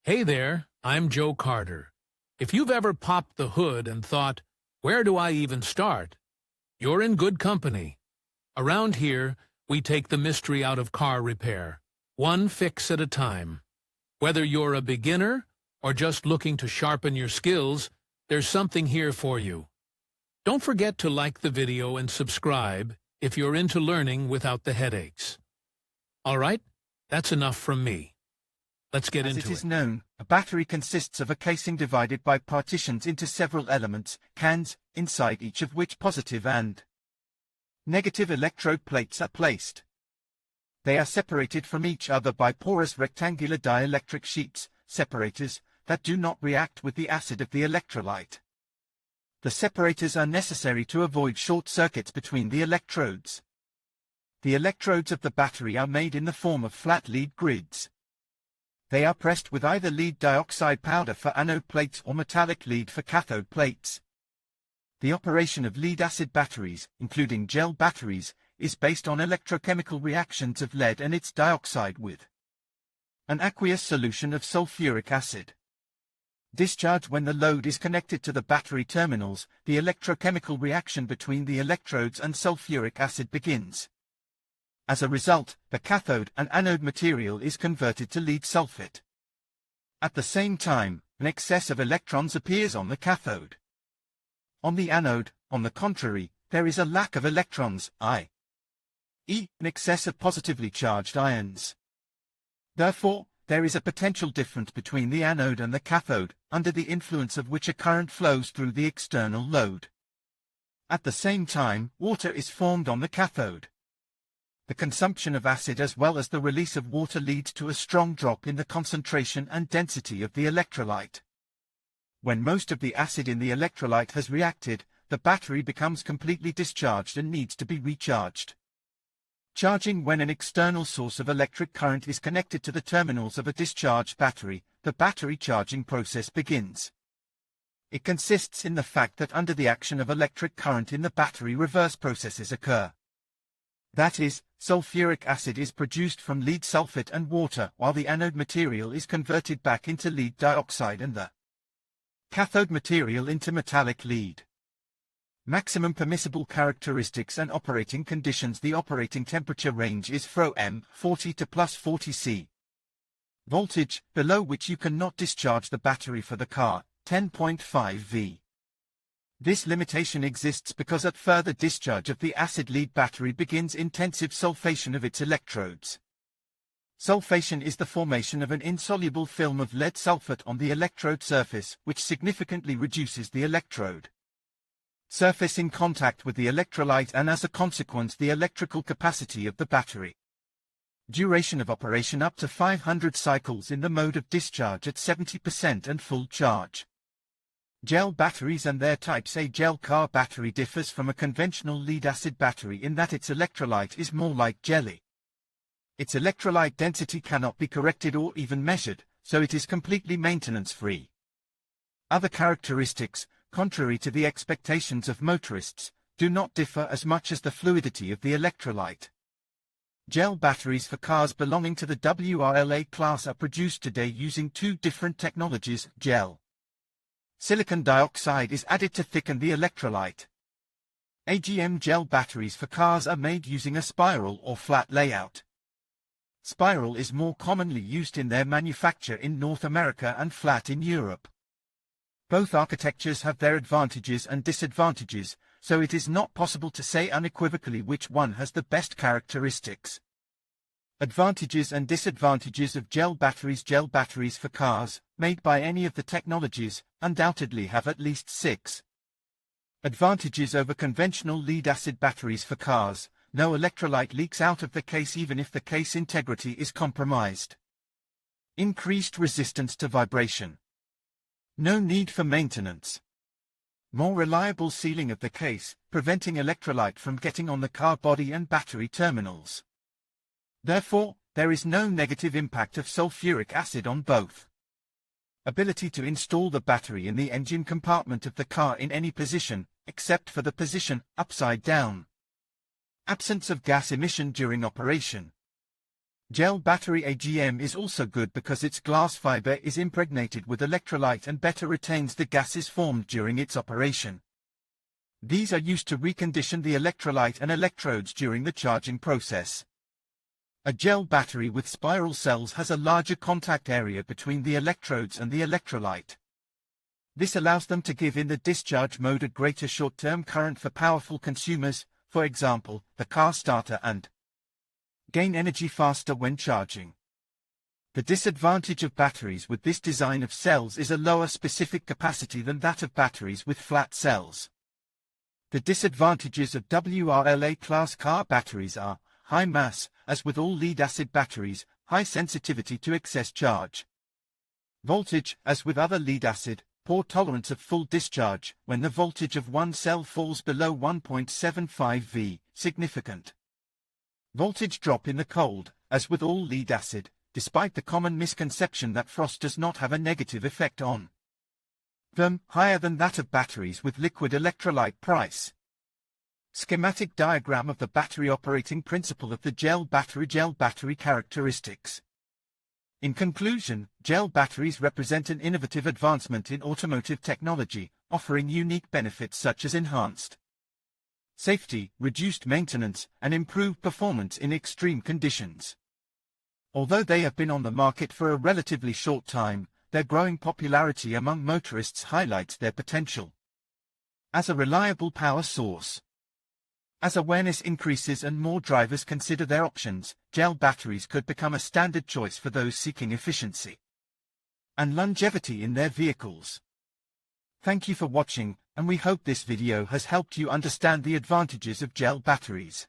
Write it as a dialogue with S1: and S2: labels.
S1: Hey there, I'm Joe Carter. If you've ever popped the hood and thought, where do I even start? You're in good company. Around here, we take the mystery out of car repair, one fix at a time. Whether you're a beginner or just looking to sharpen your skills, there's something here for you. Don't forget to like the video and subscribe if you're into learning without the headaches. All right, that's enough from me. Let's get into it.
S2: As it is known, a battery consists of a casing divided by partitions into several elements, cans, inside each of which positive and negative electrode plates are placed. They are separated from each other by porous rectangular dielectric sheets, separators, that do not react with the acid of the electrolyte. The separators are necessary to avoid short circuits between the electrodes. The electrodes of the battery are made in the form of flat lead grids. They are pressed with either lead dioxide powder for anode plates or metallic lead for cathode plates. The operation of lead-acid batteries, including gel batteries, is based on electrochemical reactions of lead and its dioxide with an aqueous solution of sulfuric acid. Discharge when the load is connected to the battery terminals, the electrochemical reaction between the electrodes and sulfuric acid begins. As a result, the cathode and anode material is converted to lead sulfate. At the same time, an excess of electrons appears on the cathode. On the anode, on the contrary, there is a lack of electrons, i.e., an excess of positively charged ions. Therefore, there is a potential difference between the anode and the cathode, under the influence of which a current flows through the external load. At the same time, water is formed on the cathode. The consumption of acid as well as the release of water leads to a strong drop in the concentration and density of the electrolyte. When most of the acid in the electrolyte has reacted, the battery becomes completely discharged and needs to be recharged. Charging when an external source of electric current is connected to the terminals of a discharged battery, the battery charging process begins. It consists in the fact that under the action of electric current in the battery reverse processes occur. That is, sulfuric acid is produced from lead sulfate and water while the anode material is converted back into lead dioxide and the cathode material into metallic lead. Maximum permissible characteristics and operating conditions. The operating temperature range is from 40 to plus 40 C. Voltage, below which you cannot discharge the battery for the car, 10.5 V. This limitation exists because at further discharge of the acid lead battery begins intensive sulfation of its electrodes. Sulfation is the formation of an insoluble film of lead sulfate on the electrode surface, which significantly reduces the electrode surface in contact with the electrolyte and as a consequence the electrical capacity of the battery. Duration of operation up to 500 cycles in the mode of discharge at 70% and full charge. Gel batteries and their types. A gel car battery differs from a conventional lead-acid battery in that its electrolyte is more like jelly. Its electrolyte density cannot be corrected or even measured, so it is completely maintenance-free. Other characteristics, contrary to the expectations of motorists, do not differ as much as the fluidity of the electrolyte. Gel batteries for cars belonging to the WRLA class are produced today using two different technologies. Gel silicon dioxide is added to thicken the electrolyte. AGM gel batteries for cars are made using a spiral or flat layout. Spiral is more commonly used in their manufacture in North America and flat in Europe. Both architectures have their advantages and disadvantages, so it is not possible to say unequivocally which one has the best characteristics. Advantages and disadvantages of gel batteries. Gel batteries for cars, made by any of the technologies, undoubtedly have at least 6 advantages over conventional lead-acid batteries for cars. No electrolyte leaks out of the case even if the case integrity is compromised. Increased resistance to vibration. No need for maintenance. More reliable sealing of the case, preventing electrolyte from getting on the car body and battery terminals. Therefore, there is no negative impact of sulfuric acid on both. Ability to install the battery in the engine compartment of the car in any position, except for the position upside down. Absence of gas emission during operation. Gel battery AGM is also good because its glass fiber is impregnated with electrolyte and better retains the gases formed during its operation. These are used to recondition the electrolyte and electrodes during the charging process. A gel battery with spiral cells has a larger contact area between the electrodes and the electrolyte. This allows them to give in the discharge mode a greater short-term current for powerful consumers, for example, the car starter, and gain energy faster when charging. The disadvantage of batteries with this design of cells is a lower specific capacity than that of batteries with flat cells. The disadvantages of WRLA class car batteries are high mass, as with all lead-acid batteries, high sensitivity to excess charge. Voltage, as with other lead-acid, poor tolerance of full discharge when the voltage of one cell falls below 1.75 V, significant. Voltage drop in the cold, as with all lead-acid, despite the common misconception that frost does not have a negative effect on them, higher than that of batteries with liquid electrolyte. Price. Schematic diagram of the battery operating principle of the gel battery characteristics. In conclusion, gel batteries represent an innovative advancement in automotive technology, offering unique benefits such as enhanced safety, reduced maintenance, and improved performance in extreme conditions. Although they have been on the market for a relatively short time, their growing popularity among motorists highlights their potential as a reliable power source. As awareness increases and more drivers consider their options, gel batteries could become a standard choice for those seeking efficiency and longevity in their vehicles. Thank you for watching, and we hope this video has helped you understand the advantages of gel batteries.